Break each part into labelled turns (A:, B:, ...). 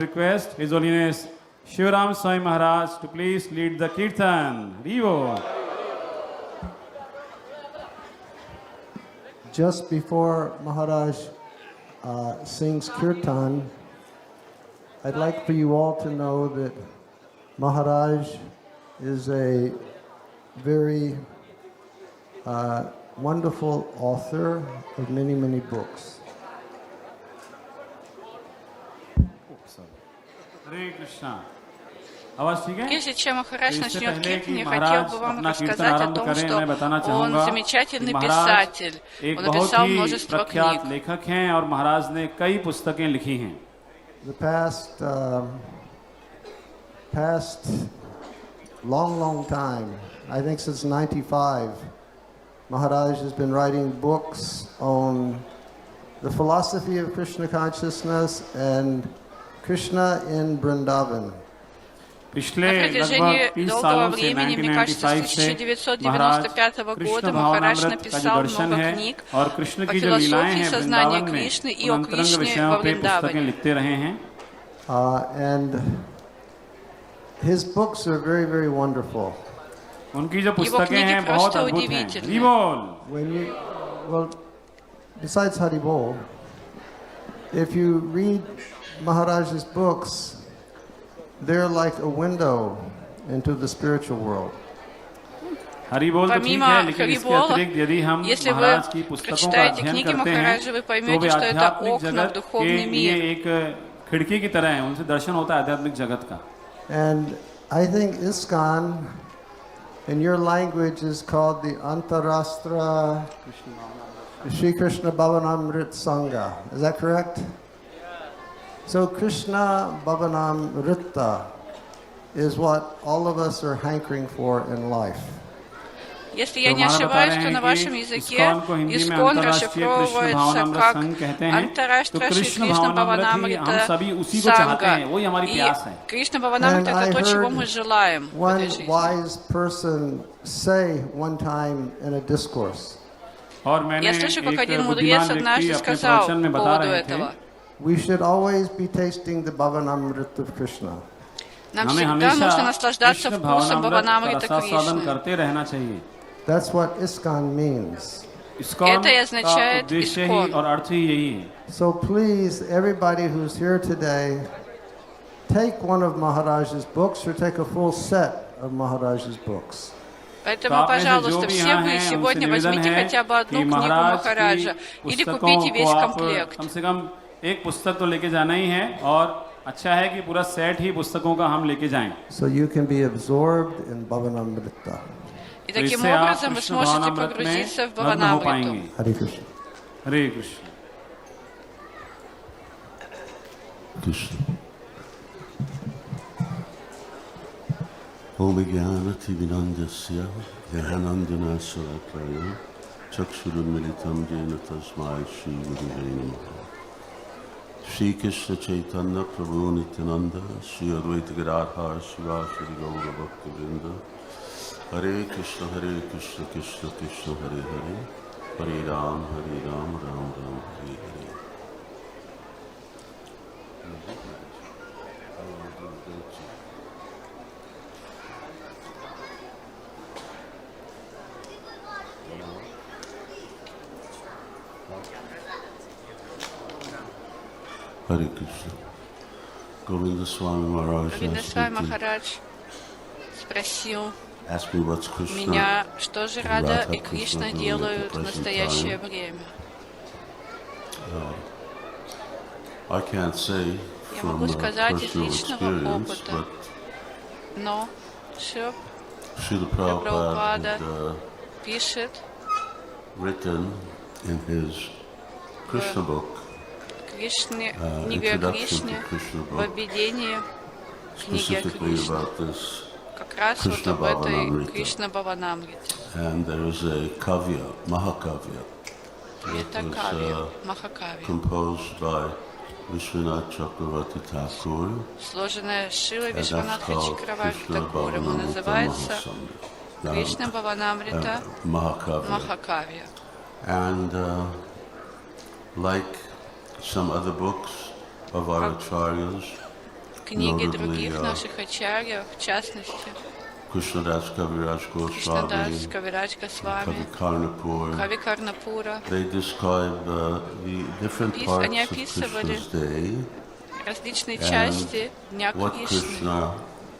A: Request His Holiness Shivaram Swami Maharaj to please lead the Kirtan. Rivo.
B: Just before Maharaj sings Kirtan, I'd like for you all to know that Maharaj is a very wonderful author of many, many books.
A: Hare Krishna. आवाज ठीक है?
C: Прежде чем Махарадж
A: तो इससे
C: начнет
A: पहले
C: कीर्тन,
A: कि
C: я
A: महाराज
C: хотел бы вам
A: अपना कीर्तन
C: рассказать о
A: आरंभ
C: том,
A: करें, मैं बताना
C: что он
A: चाहूंगा
C: замечательный
A: कि
C: писатель.
A: एक
C: Он
A: बहुत
C: написал
A: ही
C: множество
A: प्रख्यात
C: книг.
A: लेखक हैं और महाराज ने कई पुस्तकें लिखी हैं.
B: The past long time, I think since 95, Maharaj has been writing books on the philosophy of Krishna consciousness and Krishna in Vrindavan.
A: पिछले
C: На протяжении
A: लगभग 30
C: долгого
A: सालों से
C: времени, мне кажется, с
A: 1995 से महाराज
C: 1995
A: कृष्ण
C: года Махарадж
A: भावनामृत का जो
C: написал
A: दर्शन
C: много
A: है
C: книг
A: और कृष्ण
C: по
A: की जो लीलाएं
C: философии
A: हैं
C: сознания
A: वृंदावन में
C: Кришны и
A: उन
C: о
A: अंतरंग
C: Кришне
A: विषयों
C: во
A: पे पुस्तकें
C: Вриндаване.
A: लिखते रहे हैं.
B: And his books are very, very wonderful.
A: उनकी जो
C: Его
A: पुस्तकें
C: книги
A: हैं बहुत
C: просто
A: अद्भुत हैं.
C: удивительны.
A: रिबोल.
B: Well, besides Haribol, if you read Maharaj's books, they're like a window into the spiritual world.
A: Haribol तो ठीक
C: Помимо
A: है, लेकिन इसके
C: Харибола,
A: अतिरिक्त यदि हम
C: если вы
A: महाराज की पुस्तकों का
C: прочитаете
A: अध्ययन
C: книги
A: करते हैं
C: Махараджа, вы
A: तो वे
C: поймете, что это
A: आध्यात्मिक
C: окна в
A: जगत के
C: духовный
A: लिए
C: мир.
A: एक खिड़की की तरह है. उनसे दर्शन होता है आध्यात्मिक जगत का.
B: And I think ISKCON, in your language, is called the Antarashtra Shri Krishna Bhavanamrit Sangha. Is that correct? So Krishna Bhavanamrita is what all of us are hankering for in life.
C: Если я не ошибаюсь, то на вашем языке Искон расшифровывается как Антараштра Шри Кришна Бхаванамрита Санга. И Кришна Бхаванамрита — это то, чего мы желаем в
B: One
C: этой жизни.
B: wise person say one time in a discourse,
A: और मैंने
C: Я слышу, как
A: एक
C: один
A: बुद्धिमान
C: мудрец
A: व्यक्ति
C: однажды
A: अपने
C: сказал
A: प्रवचन
C: по
A: में बता
C: поводу
A: रहे थे
C: этого:
B: we should always be tasting the Bhavanamrit of Krishna.
C: нам
A: हमें
C: всегда нужно
A: हमेशा
C: наслаждаться
A: कृष्ण
C: вкусом
A: भावनामृत
C: Бхаванамрита
A: का रसास्वादन
C: Кришны.
A: करते रहना चाहिए.
B: That's what ISKCON means.
A: इसका
C: Это и означает
A: उद्देश्य ही
C: इस्कॉन.
A: और अर्थ ही यही है.
B: So please, everybody who's here today, take one of Maharaj's books or take a full set of Maharaj's books.
C: Поэтому, пожалуйста, все вы сегодня возьмите хотя бы одну книгу Махараджа или купите весь комплект.
A: कम से कम एक पुस्तक तो लेके जाना ही है और अच्छा है कि पूरा सेट ही पुस्तकों का हम लेके जाएं.
B: So you can be absorbed in Bhavanamrita.
C: И таким образом вы сможете погрузиться в Бхаванамриту.
B: Hare Krishna.
A: Hare Krishna.
D: Krishna. Om Jnanati Vinandasya Jnanandana Saraklaya Chakshurumilitam Jena Tasmai Shri Gurave Namaha. Shri Krishna Chaitanya Prabhu Nityananda Shri Advaita Gadadhar Shiva Shri Gaura Bhakta Vrinda Hare Krishna Krishna Krishna Hare Hare Hare Ram Ram Ram Hare Hare. Hare Krishna. Govinda Swami Maharaj
C: Говинда Свами Махарадж спросил
D: asked me what's Krishna
C: меня, что же Рада
D: Radha
C: и Кришна
D: Krishna doing
C: делают
D: at the
C: в
D: present
C: настоящее
D: time.
C: время.
D: I can't say
C: Я
D: from
C: могу сказать из
D: personal
C: личного
D: experience,
C: опыта,
D: but
C: но Шрила
D: Srila
C: Прабхупада
D: Prabhupada had
C: пишет
D: written in his Krishna book,
C: Кришне, книга о
D: introduction
C: Кришне,
D: to Krishna
C: в
D: book,
C: обведении книги о
D: specifically
C: Кришне,
D: about this,
C: как раз вот
D: Krishna
C: об этой
D: Bhavanamrita.
C: Кришна Бхаванамрите.
D: and there is a kavya, Mahakavya,
C: Это
D: was,
C: Кавья, Махакавья,
D: composed by Vishwanath Chakravarti Thakur,
C: сложенная Шилой
D: and that's
C: Вишванатхой
D: called
C: Чакраварти
D: Krishna
C: Такуром, и
D: Bhavanamrita
C: называется
D: Mahasandha.
C: Кришна Бхаванамрита
D: Mahakavya.
C: Махакавья.
D: And like some other books of our acharyas,
C: книги других наших ачарьев, в частности,
D: Krishnadas Kaviraj
C: Кришнадас
D: Goswami,
C: Кавирадж Госвами,
D: Kavi Karnapur.
C: Кави Карнапура.
D: They describe the different parts
C: Они
D: of
C: описывали
D: Krishna's day
C: различные
D: and
C: части Дня
D: what
C: Кришны.
D: Krishna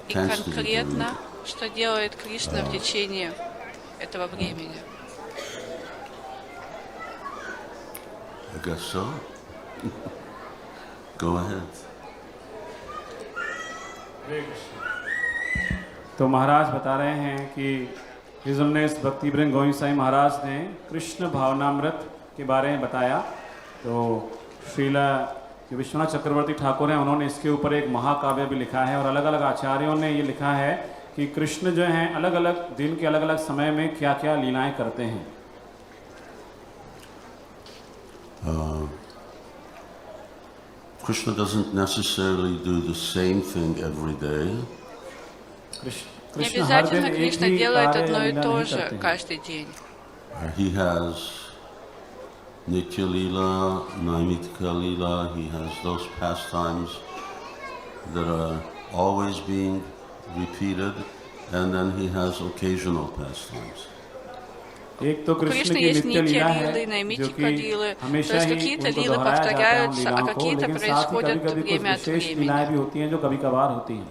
C: И
D: tends to be doing.
C: конкретно, что делает Кришна в течение этого времени.
D: I guess so. Go ahead.
A: तो महाराज बता रहे हैं कि हिजमनेस भक्ति वृंद गोविंद साई महाराज ने कृष्ण भावनामृत के बारे में बताया। तो श्रीला जो विश्वनाथ चक्रवर्ती ठाकुर हैं उन्होंने इसके ऊपर एक महाकाव्य भी लिखा है और अलग अलग आचार्यों ने ये लिखा है कि कृष्ण जो हैं अलग अलग दिन के अलग अलग समय में क्या क्या लीलाएं करते हैं।
D: Krishna doesn't necessarily do the same thing every day.
C: Не обязательно Кришна делает одно и то же каждый день.
D: He has Nitya Leela, Naimitika Leela, he has those pastimes that are always being repeated, and then he has occasional pastimes.
A: एक तो कृष्ण की नित्य लीला है जो कि हमेशा ही उनको दोहराया जाता है उन लीलाओं को, लेकिन साथ ही कभी-कभी कुछ विशेष लीलाएं भी होती हैं जो कभी-कभार होती हैं।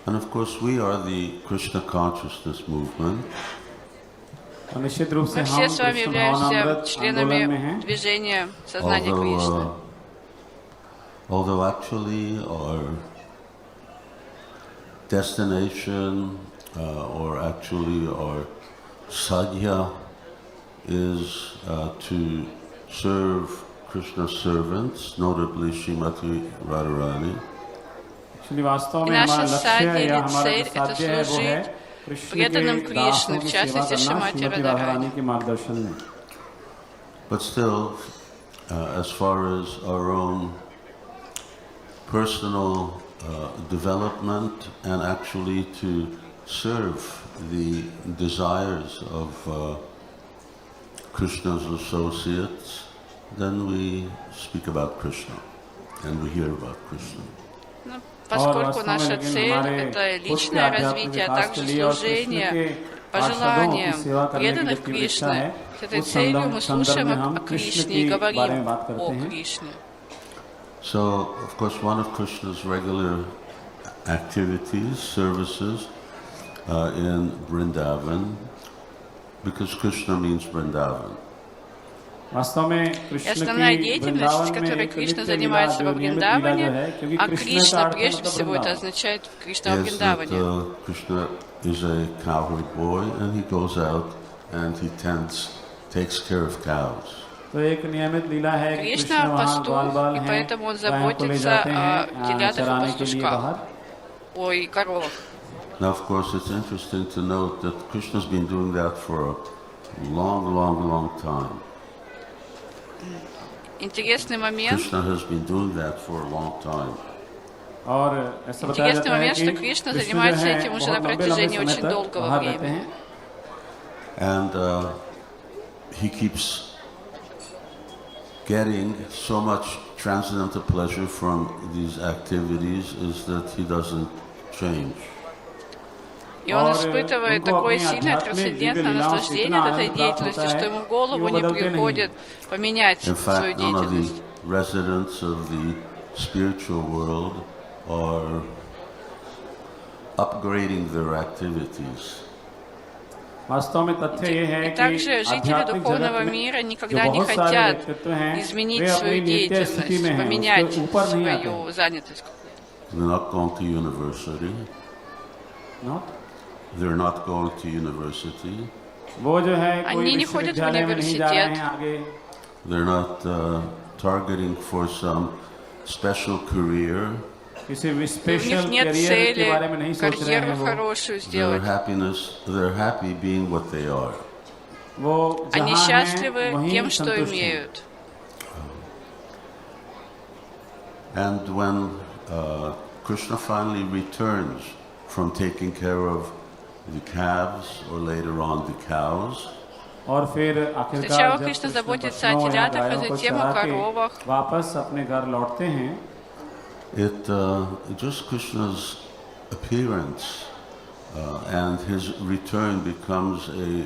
D: And of course we are the Krishna consciousness movement.
C: Мы все с вами являемся членами движения сознания Кришны.
D: Although actually our destination or actually our sadhya is to serve Krishna's servants, notably Srimati Radharani.
C: И наша садья или цель – это служить преданным Кришне, в частности Шримати Радхарани.
D: But still, as far as our own personal development and actually to serve the desires of Krishna's associates, then we speak about Krishna and we hear about Krishna.
C: Поскольку наша цель – это личное развитие, а также служение пожеланиям преданных Кришне, с этой целью мы слушаем о Кришне и говорим о Кришне.
D: So, of course, one of Krishna's regular activities, services in Vrindavan, because Krishna means Vrindavan.
C: И основная деятельность, которой Кришна занимается во Вриндаване, а Кришна прежде всего это означает Кришна во Вриндаване.
D: Krishna is a cowherd boy and he goes out and he takes care of cows.
C: Кришна пастух, и поэтому он заботится о телятах и пастушках, о коровах.
D: Now, of course, it's interesting to note that Krishna's been doing that for a long time.
C: Интересный момент.
D: Krishna has been doing that for a long time.
C: Интересный момент, что Кришна занимается этим уже на протяжении очень долгого времени.
D: And he keeps getting so much transcendental pleasure from these activities is that he doesn't change.
C: И он испытывает такое сильное трансцендентное наслаждение от этой деятельности, что ему в голову не приходит поменять свою деятельность.
D: Residents of the spiritual world are upgrading their activities.
C: И также жители духовного мира никогда не хотят изменить свою деятельность, поменять свою занятость.
D: They're not going to university. They're not going to university.
C: Они не ходят в университет.
D: They're not targeting for some special career.
C: У них нет цели карьеру хорошую сделать.
D: They're happy being what they are.
C: Они счастливы тем, что имеют.
D: And when Krishna finally returns from taking care of the calves or later on the cows,
A: और फिर आखिरकार
C: Сначала
A: जब
C: Кришна
A: कृष्ण
C: заботится о
A: बछड़ों या
C: телятах, а
A: गायों को
C: затем
A: चरा
C: о
A: के
C: коровах.
A: वापस अपने घर लौटते हैं,
D: just Krishna's appearance and his return becomes a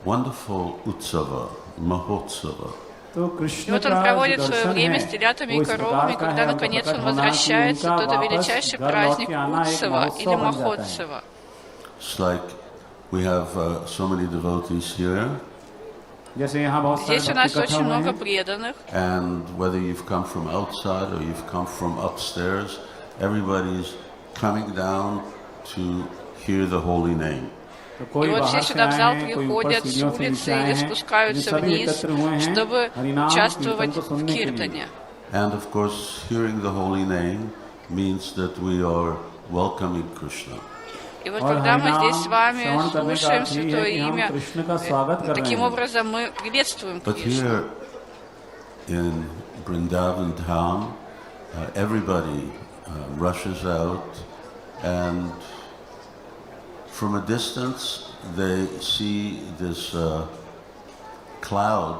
D: wonderful utsava, mahotsava.
A: तो
C: И
A: कृष्ण
C: вот он
A: का जो
C: проводит свое
A: दर्शन
C: время
A: है
C: с телятами
A: वो
C: и
A: इस प्रकार
C: коровами,
A: का
C: когда
A: है, उनका
C: наконец
A: प्रकट
C: он
A: होना कि
C: возвращается,
A: उनका
C: то это
A: वापस
C: величайший
A: घर लौट
C: праздник
A: के आना एक
C: Утсава или
A: महोत्सव बन जाता है।
C: Махотсава.
D: It's like we have so many devotees here,
A: जैसे यहाँ बहुत सारे
C: Здесь у
A: भक्त
C: нас
A: इकट्ठा
C: очень
A: हुए
C: много
A: हैं,
C: преданных.
D: and whether you've come from outside or you've come from upstairs, everybody's coming down to hear the holy name.
A: तो
C: И
A: कोई
C: вот
A: बाहर
C: все
A: से
C: сюда в зал
A: आए हैं, कोई ऊपर
C: приходят с
A: सीढ़ियों से नीचे
C: улицы
A: आए
C: или
A: हैं, ये
C: спускаются
A: सभी
C: вниз,
A: एकत्र हुए हैं
C: чтобы
A: हरिनाम
C: участвовать
A: कीर्तन को
C: в
A: सुनने के लिए।
C: киртане.
D: And of course, hearing the holy name means that we are welcoming Krishna.
C: И вот
A: और
C: когда мы
A: हरिनाम
C: здесь с вами
A: श्रवण करने का
C: слушаем
A: अर्थ यही है
C: Святое
A: कि हम
C: Имя,
A: कृष्ण का स्वागत कर रहे
C: таким
A: हैं।
C: образом мы приветствуем
D: But
C: Кришну.
D: here in Vrindavan town, everybody rushes out, and from a distance they see this cloud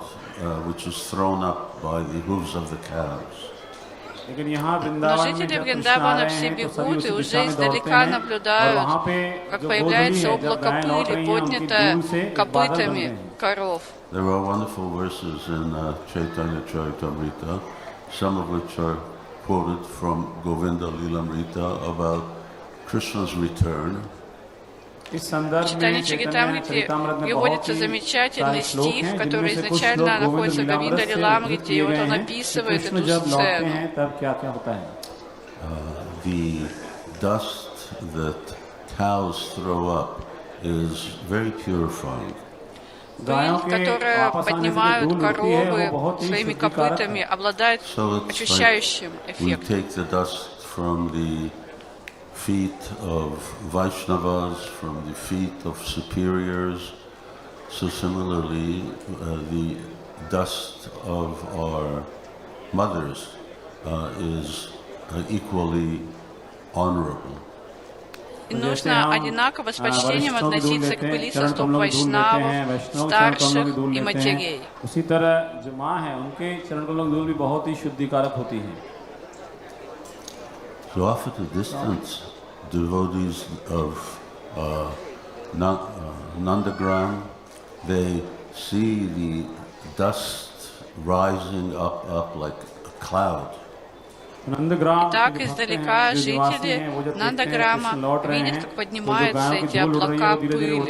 D: which is thrown up by the hooves of the cows.
A: लेकिन यहाँ
C: Но
A: वृंदावन में
C: жители
A: जब कृष्ण आ
C: Вриндавана
A: रहे
C: все
A: हैं तो सभी
C: бегут
A: उसी
C: и
A: दिशा
C: уже
A: में दौड़ते
C: издалека
A: हैं, और
C: наблюдают,
A: वहाँ पे
C: как
A: जो गोधूली
C: появляется
A: है, जब
C: облако
A: गायें लौट
C: пыли,
A: रही हैं, उनकी
C: поднято
A: धूल से एक बादल बन गए
C: копытами
A: हैं।
C: коров.
D: There are wonderful verses in Chaitanya Charitamrita, some of which are quoted from Govinda Lilamrita about Krishna's return.
A: इस संदर्भ
C: В читании
A: में चैतन्य
C: Чаритамрити
A: चरितामृत में बहुत
C: приводится
A: ही
C: замечательный
A: सारे श्लोक
C: стих,
A: हैं,
C: который
A: जिनमें से कुछ
C: изначально
A: श्लोक गोविंद
C: находится в Говинда
A: लीलामृत से उद्धृत
C: Лиламрите, и
A: किए
C: вот
A: गए
C: он
A: हैं कि
C: описывает
A: कृष्ण
C: эту
A: जब लौटते
C: сцену.
A: हैं तब क्या क्या होता है।
D: The dust that cows throw up is very purifying.
A: गायों
C: Пыль,
A: के
C: которую
A: वापस आने से जो
C: поднимают
A: धूल उड़ती है वो
C: коровы
A: बहुत ही
C: своими
A: शुद्धिकारक
C: копытами,
A: है।
C: обладает
D: So it's like
C: очищающим
D: we
C: эффектом.
D: take the dust from the feet of Vaishnavas, from the feet of superiors. So similarly, the dust of our mothers is equally honorable.
C: И нужно одинаково с почтением относиться к пыли со стоп вайшнавов, старших и матерей.
A: उसी तरह जो माँ है उनके चरण कमलों की धूल भी बहुत ही शुद्धिकारक होती है।
D: So off at a distance, devotees of Nandagram, they see the dust rising up like a cloud.
C: Итак, издалека жители Нандаграма видят, как поднимаются эти облака пыли.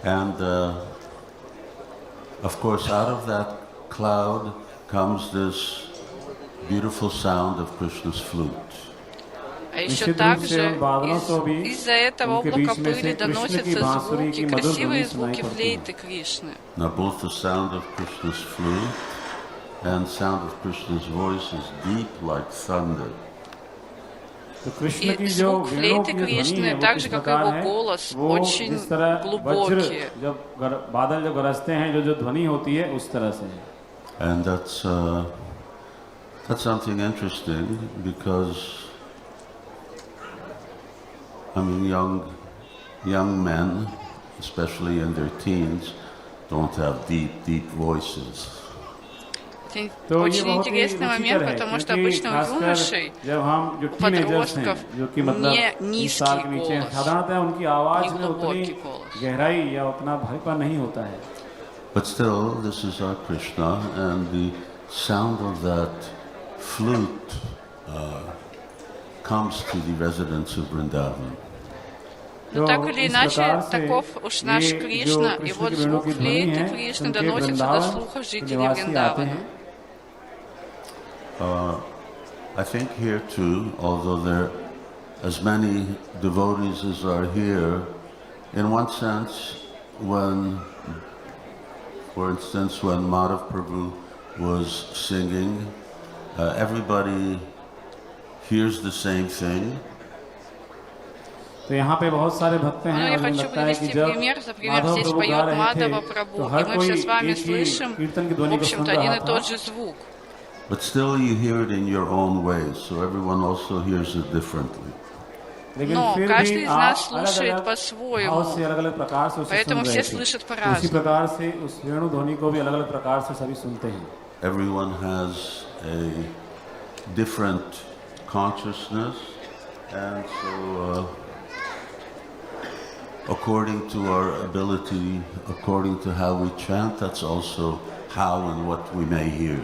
D: And of course, out of that cloud comes this beautiful sound of Krishna's flute.
C: А еще также из-за этого облака пыли доносятся звуки, красивые звуки флейты Кришны.
D: Now both the sound of Krishna's flute and sound of Krishna's voice is deep like thunder.
C: И звук флейты Кришны, так же как и его голос, очень глубокий.
A: बादल जब गरजते हैं जो ध्वनि होती है उस तरह से.
D: And that's something interesting because I mean young men, especially in their teens, don't have deep voices.
C: Это очень интересный момент, потому что обычно у юношей, у подростков не низкий голос, не глубокий голос.
D: But still, this is our Krishna, and the sound of that flute comes to the residents of Vrindavan.
C: Но так или иначе, таков уж наш Кришна, и вот звук флейты Кришны доносится до слухов жителей Вриндавана.
D: I think here too, although there are as many devotees as are here, in one sense, for instance, when Madhav Prabhu was singing, everybody hears the same thing.
A: तो यहाँ पे बहुत सारे भक्त हैं और मुझे लगता है कि जब माधव प्रभु गा रहे थे तो हर कोई एक ही कीर्तन की ध्वनि को सुन रहा था.
D: But still you hear it in your own way, so everyone also hears it differently.
C: Но каждый из нас слушает по-своему, поэтому все слышат по-разному.
D: Everyone has a different consciousness, and so according to our ability, according to how we chant, that's also how and what we may hear.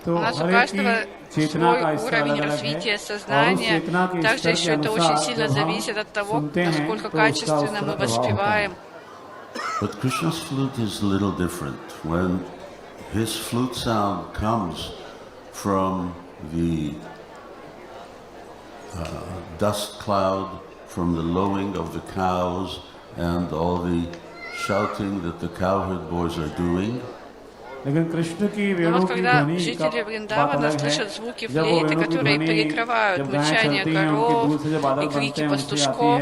C: У нас у каждого свой уровень развития сознания, также еще это очень сильно зависит от того, насколько качественно мы воспеваем.
D: But Krishna's flute is a little different. When his flute sound comes from the dust cloud, from the lowing of the cows and all the shouting that the cowherd boys are doing.
C: Но вот когда жители Вриндавана слышат звуки флейты, которые перекрывают мычание коров и крики пастушков,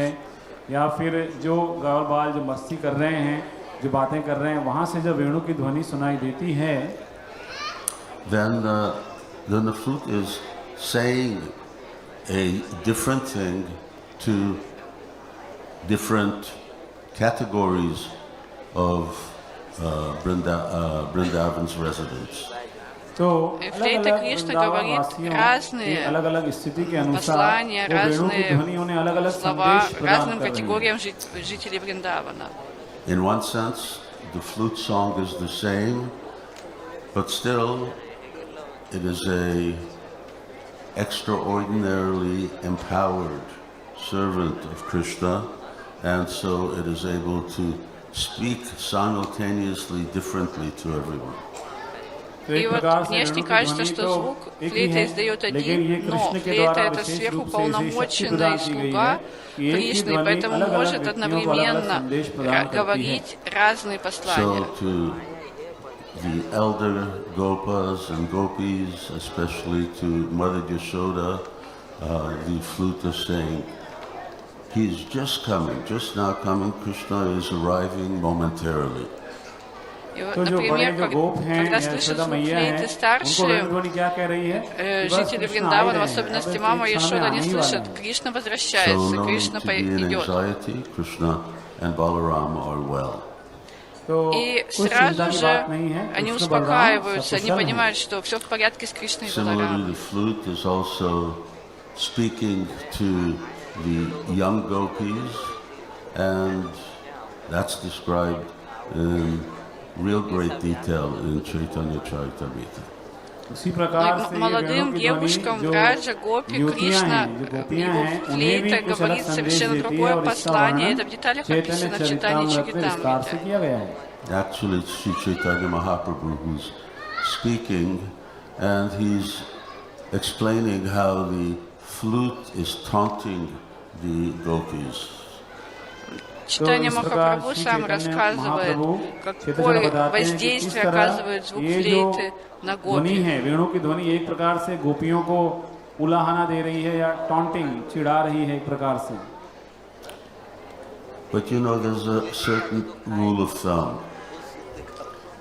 A: या फिर जो गावल बाल जो मस्ती कर रहे हैं, जो बातें कर रहे हैं, वहाँ से जब वेणु की ध्वनि सुनाई देती है,
D: then the flute is saying a different thing to different categories of Vrindavan's residents.
C: Флейта Кришны говорит разные послания, разные слова разным категориям жителей Вриндавана.
D: In one sense, the flute song is the same, but still it is a extraordinarily empowered servant of Krishna, and so it is able to speak simultaneously differently to everyone.
C: И вот внешне кажется, что звук флейты издает один, но флейта — это сверхуполномоченная слуга Кришны, поэтому может одновременно говорить разные послания.
D: So to the elder Gopas and Gopis, especially to Mother Yashoda, the flute is saying, "He's just coming, just now coming. Krishna is arriving momentarily."
C: И вот, например, когда слышат звук флейты старшие, жители Вриндавана, в особенности мама Яшода, они слышат: Кришна возвращается, Кришна идет. И сразу же они успокаиваются, они понимают, что все в порядке с Кришной и Баларамом.
D: Real great detail in Chaitanya Charitamrita.
C: Молодым девушкам в Раджа Гопи Кришна, его флейта говорит совершенно другое послание. Это в деталях описано в Чайтанья Чаритамрите.
D: Actually, it's Sri Chaitanya Mahaprabhu who's speaking, and he's explaining how the flute is taunting the gopis.
C: Чайтанья Махапрабху сам рассказывает, какое воздействие оказывает звук флейты на гопи.
A: वेणु की ध्वनि एक प्रकार से गोपियों को उलाहना दे रही है या टॉन्टिंग चिढ़ा रही है एक प्रकार से.
D: But you know, there's a certain rule of thumb.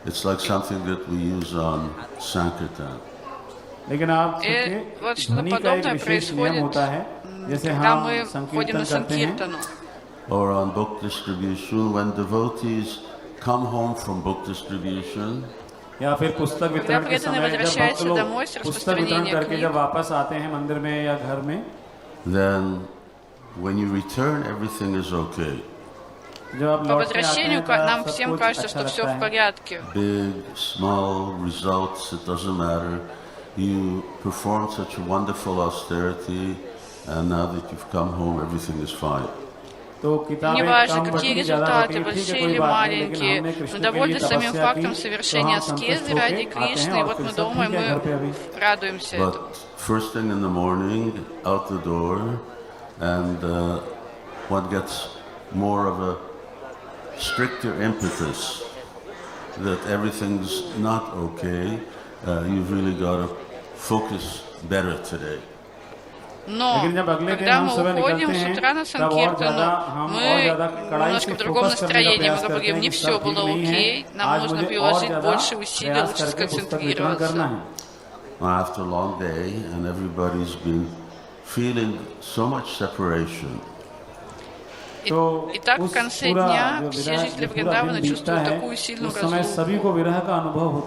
D: It's like something that we use on Sankirtan.
A: लेकिन आप ध्वनि का एक विशेष नियम होता है, जैसे हम संकीर्तन करते हैं.
D: Or on book distribution, when devotees come home from book distribution,
A: या फिर पुस्तक वितरण के समय जब भक्त लोग पुस्तक वितरण करके जब वापस आते हैं मंदिर में या घर में,
D: then when you return, everything is okay.
C: По возвращению нам всем кажется, что все в порядке.
D: Big, small results, it doesn't matter. You performed such a wonderful austerity, and now that you've come home, everything is fine.
C: Неважно, какие результаты, большие или маленькие, мы довольны самим фактом совершения аскезы ради Кришны, и вот мы дома, и мы радуемся этому.
D: First thing in the morning, out the door, and one gets more of a stricter impetus that everything's not okay. You've really got to focus better today.
C: Но когда мы уходим с утра на Санкиртану, мы немножко в другом настроении. Мы говорим, не все было окей, нам нужно приложить больше усилий, лучше сконцентрироваться.
D: After a long day and everybody's been feeling so much separation.
C: И так в конце дня все жители Вриндавана чувствуют такую сильную разлуку.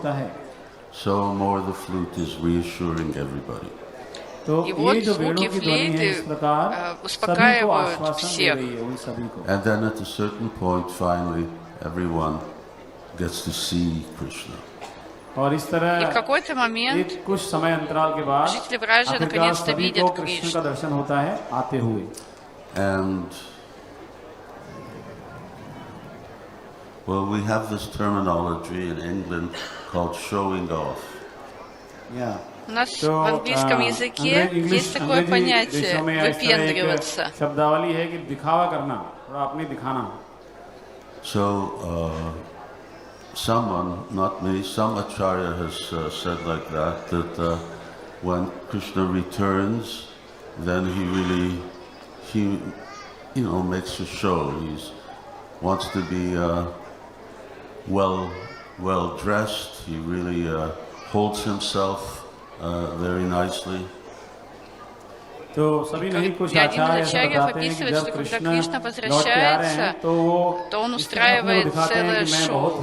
D: So more the flute is reassuring everybody.
C: И вот звуки флейты успокаивают всех.
D: And then at a certain point, finally, everyone gets to see Krishna.
C: И в какой-то момент жители Враджа наконец-то видят Кришну.
D: And well, we have this terminology in England called showing off.
C: У нас в английском языке есть такое понятие «выпендриваться».
D: So someone, not me, some acharya has said like that when Krishna returns, then he makes a show. He wants to be well dressed. He really holds himself very nicely.
A: И один из ачарьев описывает, что когда Кришна возвращается, то он устраивает целое шоу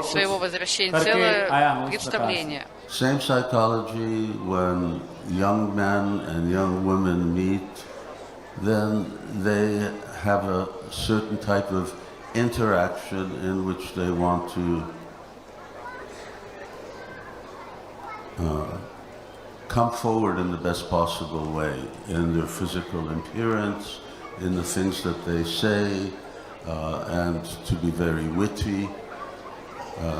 A: своего возвращения, целое представление.
D: Same psychology when young men and young women meet, then they have a certain type of interaction in which they want to come forward in the best possible way in their physical appearance, in the things that they say, and to be very witty,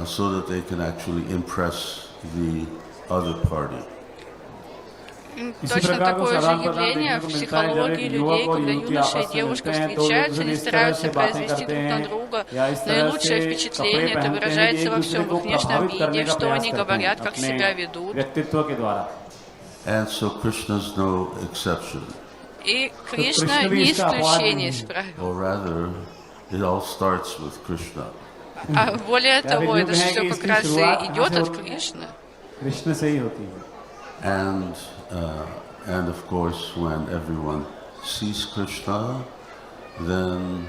D: so that they can actually impress the other party.
C: Точно такое же явление в психологии людей, когда юноша и девушка встречаются, они стараются произвести друг на друга наилучшее впечатление. Это выражается во всем, в их внешнем виде, что они говорят, как себя ведут.
D: And so Krishna's no exception.
C: И Кришна не исключение из правил.
D: Or rather, it all starts with Krishna.
C: А более того, это все как раз и идет от Кришны.
D: And of course, when everyone sees Krishna, then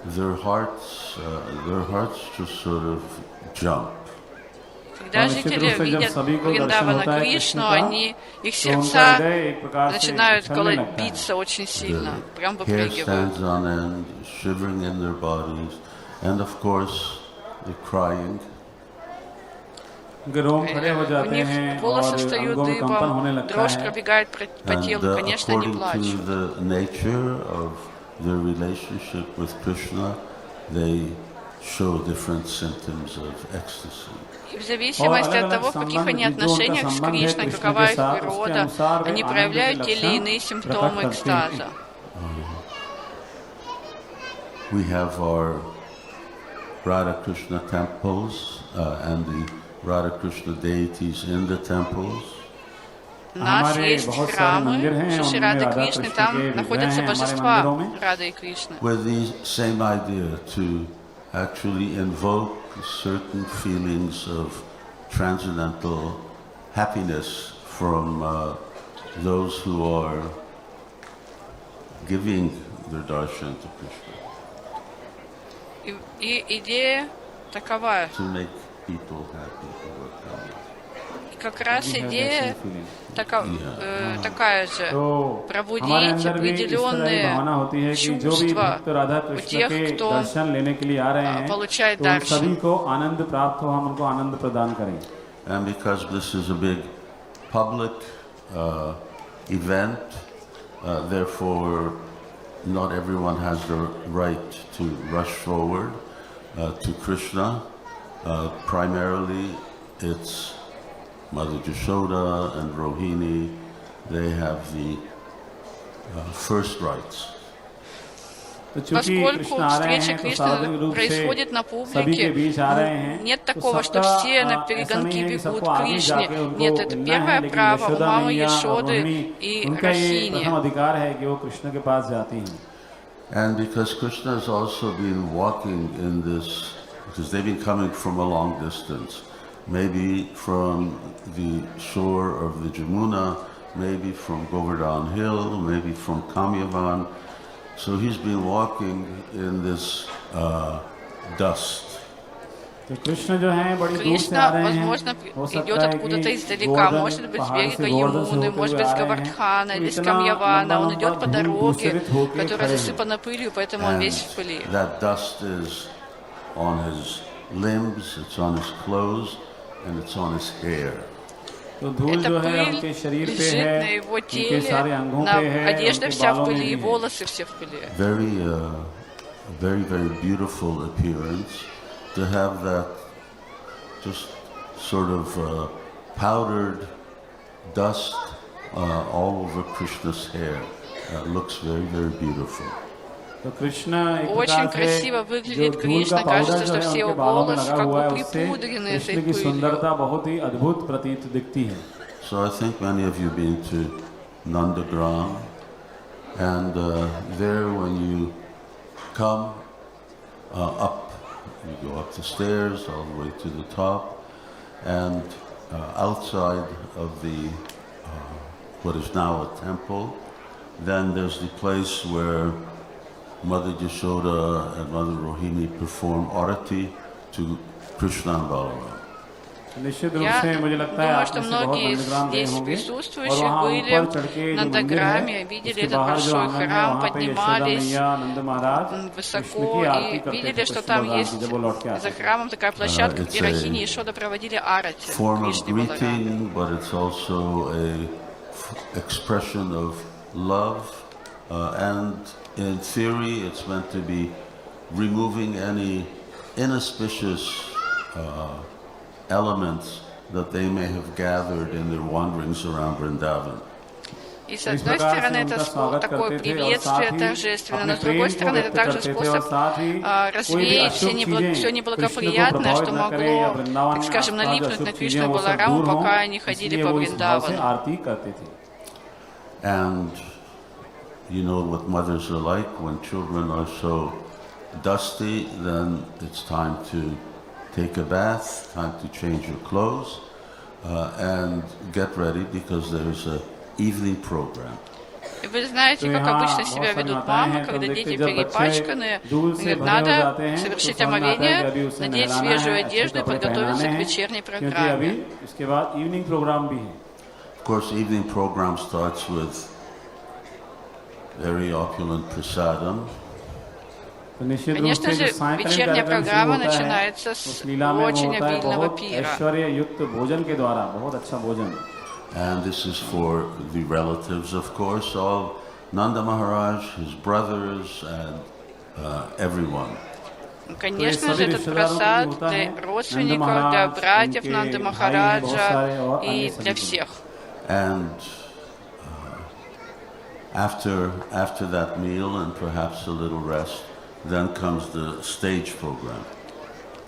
D: their hearts just sort of jump.
C: Когда жители видят Вриндавана Кришну, их сердца начинают биться очень сильно, прям выпрыгивают. У них волосы встают дыбом, дрожь пробегает по телу, конечно, они плачут. И в зависимости от того, в каких они отношениях с Кришной, какова их природа, они проявляют те или иные симптомы экстаза.
D: We have our Radha Krishna temples and the Radha Krishna deities in the temples.
C: У нас есть храмы Шри Рады Кришны, там находятся божества Рады и Кришны.
D: With the same idea to actually invoke certain feelings of transcendental happiness from those who are giving their darshan to Krishna.
C: И идея такова.
D: To make people happy who are coming.
C: И как раз идея такая же, пробудить определенные чувства у тех, кто получает даршан.
D: And because this is a big public event, therefore not everyone has the right to rush forward to Krishna. Primarily it's Mother Yashoda and Rohini, they have the first rights.
C: Поскольку встреча Кришны происходит на публике, нет такого, что все на перегонки бегут к Кришне. Нет, это первое право у мамы Яшоды и Рахини.
D: And because Krishna has also been walking in this, because they've been coming from a long distance, maybe from the shore of the Jamuna, maybe from Govardhan Hill, maybe from Kamyavan. So he's been walking in this dust.
A: तो कृष्ण जो हैं बड़ी दूर से आ रहे हैं, हो सकता है कि गोवर्धन पहाड़ से गोवर्धन से होते हुए आ रहे हैं, तो इतना लंबा धूल दूषित होकर खड़े हैं।
D: And that dust is on his limbs, it's on his clothes, and it's on his hair.
A: तो धूल जो है उनके शरीर पे है, उनके सारे अंगों पे है, उनके बालों में भी है।
D: Very, very beautiful appearance. To have that just sort of powdered dust all over Krishna's hair. Looks very, very beautiful.
A: तो कृष्ण एक
C: Очень
A: प्रकार
C: красиво
A: से
C: выглядит
A: जो धूल
C: Кришна,
A: का पाउडर
C: кажется,
A: जो
C: что
A: है
C: все
A: उनके
C: его
A: बालों में
C: волосы
A: लगा
C: как
A: हुआ है,
C: бы
A: उससे
C: припудрены
A: कृष्ण
C: этой
A: की
C: пылью.
A: सुंदरता बहुत ही अद्भुत प्रतीत दिखती है।
D: So I think many of you been to Nandagram, and there when you come up, you go up the stairs all the way to the top, and outside of the what is now a temple, then there's the place where Mother Yashoda and Mother Rohini perform arati to Krishna and Balaram.
A: निश्चित रूप से मुझे लगता है आप में से बहुत नंदग्राम गए होंगे और वहाँ ऊपर चढ़ के जो मंदिर है उसके बाहर जो आंगन है वहाँ पे यशोदा मैया नंद महाराज कृष्ण की आरती करते थे कृष्ण भगवान की जब वो लौट के आते
C: За храмом такая площадка, где Рахини и Йшода проводили арати
D: Form of
C: Кришне Балараме.
D: greeting, but it's also a expression of love, and in theory it's meant to be removing any inauspicious elements that they may have gathered in their wanderings around Vrindavan.
C: И с одной стороны это такое приветствие торжественное, но с другой стороны это также способ развеять все неблагоприятное, что могло, так скажем, налипнуть на Кришну Балараму, пока они ходили по Вриндавану.
D: And you know what mothers are like, when children are so dusty, then it's time to take a bath, time to change your clothes, and get ready because there's an evening program.
C: И вы знаете, как обычно себя ведут мамы, когда дети перепачканы. Говорят, надо совершить омовение, надеть свежую одежду и подготовиться к вечерней программе.
D: Of course, evening program starts with very opulent prasadam.
C: Конечно же, вечерняя программа начинается с очень обильного пира.
D: And this is for the relatives, of course, all Nanda Maharaj, his brothers, and everyone.
C: Конечно же, этот просад для родственников, для братьев Нанды Махараджа и для всех.
D: And after that meal and perhaps a little rest, then comes the stage program.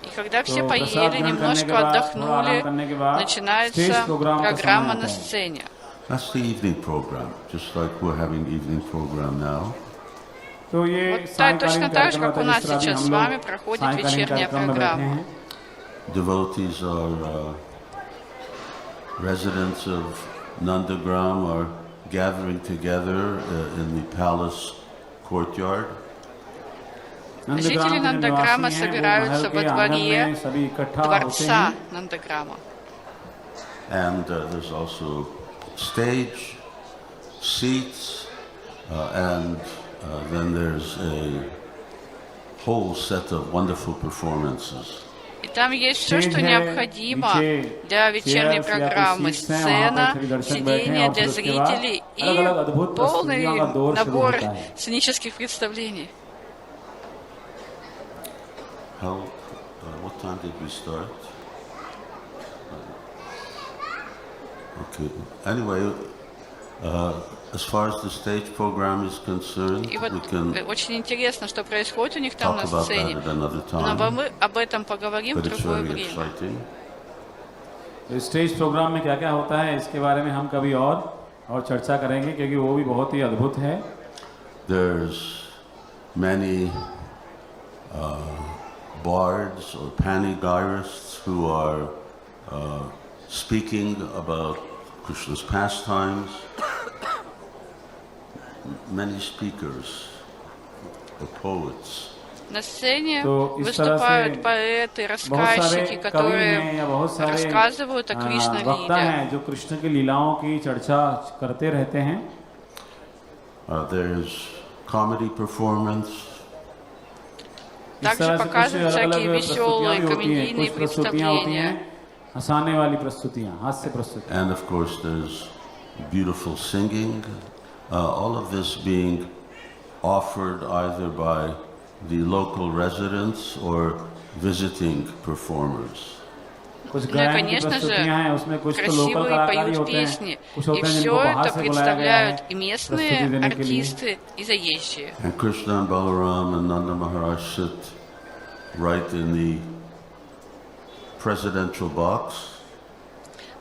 C: И когда все поели, немножко отдохнули, начинается программа на сцене.
D: That's the evening program, just like we're having evening program now.
C: Вот точно так же, как у нас сейчас с вами проходит вечерняя программа.
D: Devotees are residents of Nandagram are gathering together in the palace courtyard.
C: Жители Нандаграма собираются во дворе дворца Нандаграма.
D: And there's also stage, seats, and then there's a whole set of wonderful performances.
C: И там есть все, что необходимо для вечерней программы. Сцена, сиденье для зрителей и полный набор сценических представлений.
D: What time did we start? Okay. Anyway, as far as the stage program is concerned,
C: И вот
D: we can
C: очень интересно, что происходит у них там
D: talk
C: на
D: about
C: сцене.
D: that at another
C: Но
D: time.
C: мы об этом поговорим в
D: But it's
C: другое
D: very
C: время.
D: exciting.
A: Stage programme में क्या क्या होता है इसके बारे में हम कभी और चर्चा करेंगे क्योंकि वो भी बहुत ही अद्भुत है.
D: There's many bards or panegyrists who are speaking about Krishna's pastimes. Many speakers or poets.
C: На сцене
A: तो इस तरह
C: выступают
A: से
C: поэты,
A: बहुत सारे
C: рассказчики,
A: कवि
C: которые
A: हैं या बहुत सारे
C: рассказывают о Кришна
A: वक्ता
C: Лиле.
A: हैं जो कृष्ण की लीलाओं की चर्चा करते रहते हैं.
D: There's comedy performance.
A: इस
C: Также
A: तरह से कुछ
C: показывают
A: अलग-अलग
C: всякие
A: प्रस्तुतियां
C: веселые
A: भी होती हैं,
C: комедийные
A: कुछ प्रस्तुतियां होती हैं
C: представления.
A: हंसाने वाली प्रस्तुतियां, हास्य प्रस्तुतियां.
D: And of course, there's beautiful singing. All of this being offered either by the local residents or visiting performers.
A: कुछ
C: Ну и,
A: गायन की
C: конечно же,
A: प्रस्तुतियां हैं, उसमें कुछ तो लोकल
C: красивые
A: कलाकार ही
C: поют
A: होते हैं,
C: песни.
A: कुछ
C: И
A: होते हैं जिनको
C: все
A: बाहर
C: это
A: से बुलाया गया है
C: представляют и
A: प्रस्तुति
C: местные
A: देने के लिए.
C: артисты, и заезжие.
D: And Krishna and Balaram and Nanda Maharaj sit right in the presidential box.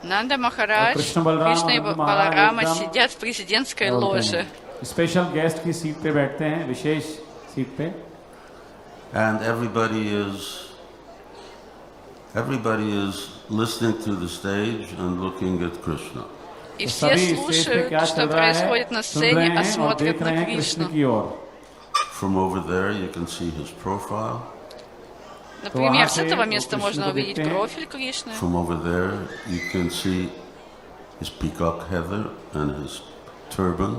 C: Нанда Махарадж,
A: Кришна Баларам
C: Кришна и
A: और Нанда
C: Баларама
A: Маharaj
C: сидят в президентской
A: क्या बोलते
C: ложе.
A: हैं, स्पेशल गेस्ट की सीट पे बैठते हैं, विशेष सीट पे.
D: And everybody is listening to the stage and looking at Krishna.
C: И
A: तो
C: все
A: सभी स्टेज पे क्या
C: слушают, что
A: चल रहा है,
C: происходит на
A: सुन रहे
C: сцене,
A: हैं
C: а
A: और
C: смотрят
A: देख रहे
C: на
A: हैं कृष्ण
C: Кришну.
A: की ओर.
D: From over there, you can see his profile.
C: Например, с
A: वहाँ
C: этого
A: से
C: места
A: वो
C: можно
A: कृष्ण को
C: увидеть
A: देखते हैं.
C: профиль Кришны.
D: From over there, you can see his peacock heather and his turban.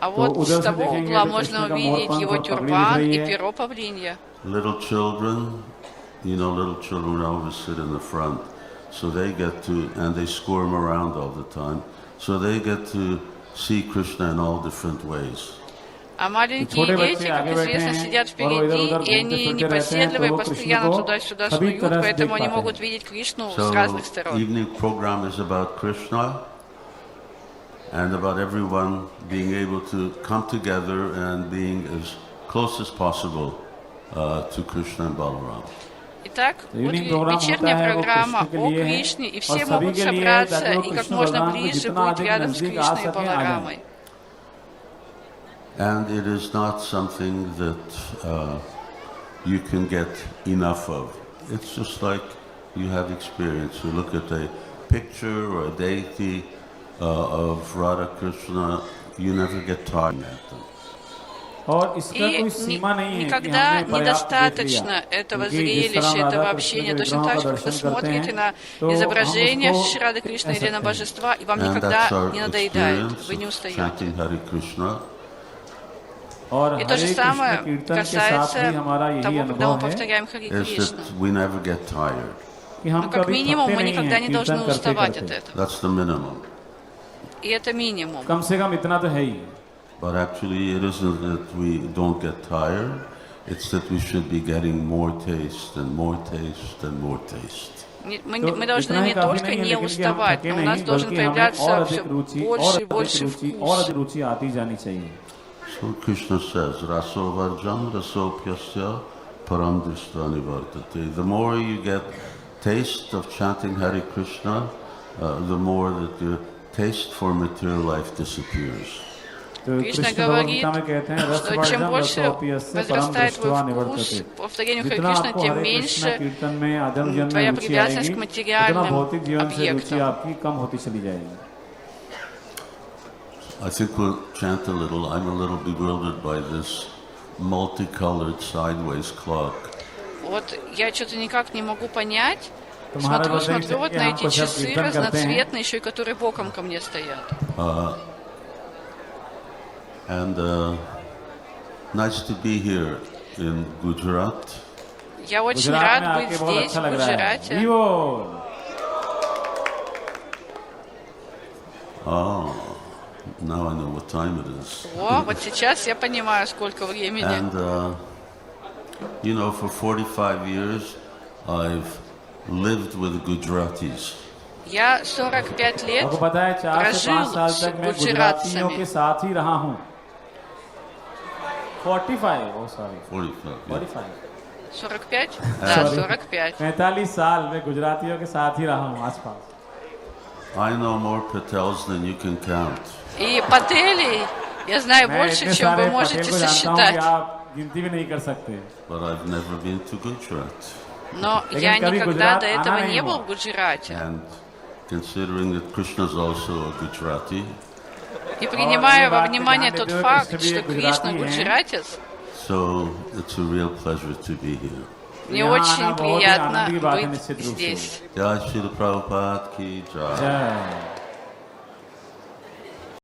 C: А вот
A: удар
C: с
A: से
C: того
A: देखेंगे
C: угла
A: तो
C: можно
A: कृष्ण का
C: увидеть
A: मोरपंख
C: его
A: और पगड़ी
C: тюрбан
A: दिख रही
C: и
A: है.
C: перо павлинья.
D: Little children, little children always sit in the front. So they get to, and they squirm around all the time. So they get to see Krishna in all different ways.
C: А маленькие
A: छोटे
C: дети,
A: बच्चे
C: как
A: आगे बैठे
C: известно,
A: हैं
C: сидят
A: और
C: впереди,
A: इधर-उधर
C: и они
A: घूमते-फिरते रहते हैं,
C: непоседливые,
A: तो वो कृष्ण
C: постоянно
A: को
C: туда-сюда
A: सभी
C: снуют,
A: तरह से
C: поэтому
A: देख
C: они
A: पाते
C: могут
A: हैं.
C: видеть Кришну
D: So
C: с разных сторон.
D: evening program is about Krishna and about everyone being able to come together and being as close as possible to Krishna and Balaram.
C: Итак,
A: Evening program
C: вечерняя
A: होता है, वो
C: программа
A: कृष्ण के
C: о
A: लिए है
C: Кришне, и
A: और
C: все
A: सभी
C: могут
A: के लिए है,
C: собраться
A: ताकि वो
C: и как
A: कृष्ण
C: можно
A: भगवान को
C: ближе
A: जितना
C: быть
A: अधिक
C: рядом с
A: नजदीक आ
C: Кришной и
A: सके, आ जाएं.
C: Баларамой.
D: And it is not something that you can get enough of. It's just like you have experience. You look at a picture or a deity of Radha Krishna, you never get tired of them.
A: और इसका
C: И
A: कोई सीमा नहीं है कि
C: никогда
A: हमने पर्याप्त देख लिया.
C: недостаточно этого
A: क्योंकि जिस तरह
C: зрелища,
A: हम
C: этого
A: राधा कृष्ण
C: общения.
A: के
C: Точно
A: विग्रहों
C: так
A: का
C: же, как вы
A: दर्शन करते
C: смотрите
A: हैं,
C: на
A: तो
C: изображение
A: हम उसको
C: Шри Рады Кришны
A: कह
C: или на
A: सकते हैं.
C: божества, и вам
D: And
C: никогда
D: that's our
C: не надоедает,
D: experience
C: вы не
D: of
C: устаете.
D: chanting Hare Krishna.
A: और
C: И то же
A: हरे कृष्ण
C: самое
A: कीर्तन के साथ
C: касается
A: भी हमारा यही
C: того, когда мы
A: अनुभव है
C: повторяем Хари
D: Is
C: Кришна.
D: that we never get tired.
A: कि हम
C: Но как
A: कभी
C: минимум
A: थकते
C: мы
A: नहीं
C: никогда
A: हैं
C: не
A: कीर्तन
C: должны
A: करते
C: уставать от
A: करते.
C: этого.
D: That's the minimum.
C: И это минимум.
A: कम से कम इतना तो है ही.
D: But actually, it isn't that we don't get tired. It's that we should be getting more taste and more taste and more taste.
C: Мы должны
A: इतना ही
C: не
A: काफी
C: только
A: नहीं है,
C: не
A: लेकिन कि हम
C: уставать,
A: थके
C: но у нас
A: नहीं,
C: должен
A: बल्कि हमें और
C: появляться
A: अधिक
C: все
A: रुचि
C: больше и больше
A: और
C: вкус.
A: अधिक रुचि आती जानी चाहिए.
D: So Krishna says, Raso Varjam Raso Pyasya Param Drishtani Vartate. The more you get taste of chanting Hare Krishna, the more that your taste for material life disappears.
A: तो
C: Кришна
A: कृष्ण
C: говорит,
A: भगवद्गीता में कहते हैं
C: что чем
A: रसवर्जम
C: больше
A: रसोप्यस्य परम
C: возрастает
A: दृष्ट्वा
C: твой вкус
A: निवर्तते.
C: по повторению Хари
A: जितना
C: Кришны,
A: आपको
C: тем
A: हरे कृष्ण
C: меньше
A: कीर्तन में आदम जन्म
C: твоя
A: में रुचि
C: привязанность
A: आएगी,
C: к
A: उतना
C: материальным
A: भौतिक जीवन से रुचि
C: объектам.
A: आपकी कम होती चली जाएगी.
D: I think we'll chant a little. I'm a little bewildered by this multicolored sideways clock.
C: Вот я что-то никак не могу понять.
A: तो महाराज
C: Смотрю
A: बताइए
C: вот
A: कि
C: на
A: हम
C: эти
A: कुछ जब
C: часы
A: कीर्तन करते हैं
C: разноцветные, еще и которые боком ко мне стоят.
D: And nice to be here in Gujarat.
C: Я очень
A: Gujarat में
C: рад быть
A: आके बहुत
C: здесь,
A: अच्छा
C: в
A: लग रहा है.
C: Гуджарате.
A: Vivo.
D: Oh, now I know what time it is.
C: О, вот сейчас я понимаю, сколько времени.
D: And, for 45 years, I've lived with Gujaratis.
C: Я 45 лет
A: आपको पता है 4 से 5 साल
C: прожил
A: तक मैं
C: с
A: गुजरातियों के
C: гуджаратцами.
A: साथ ही रहा हूँ. 45, oh sorry,
D: 45, yeah.
A: 45.
C: 45? Да,
A: Sorry.
C: 45.
A: 45 साल मैं गुजरातियों के साथ ही रहा हूँ आसपास.
D: I know more Patels than you can count.
C: И пателей я знаю
A: मैं
C: больше,
A: इतने
C: чем вы
A: सारे
C: можете
A: पटेल को जानता हूँ कि
C: сосчитать.
A: आप गिनती भी नहीं कर सकते.
D: But I've never been to Gujarat.
C: Но я никогда до этого не был в Гуджарате.
D: And considering that Krishna is also a Gujarati,
C: И принимая во внимание тот факт, что Кришна гуджаратец,
D: so it's a real pleasure to be here.
C: мне очень приятно быть здесь.
D: Jai Srila Prabhupada ki jai.
A: जय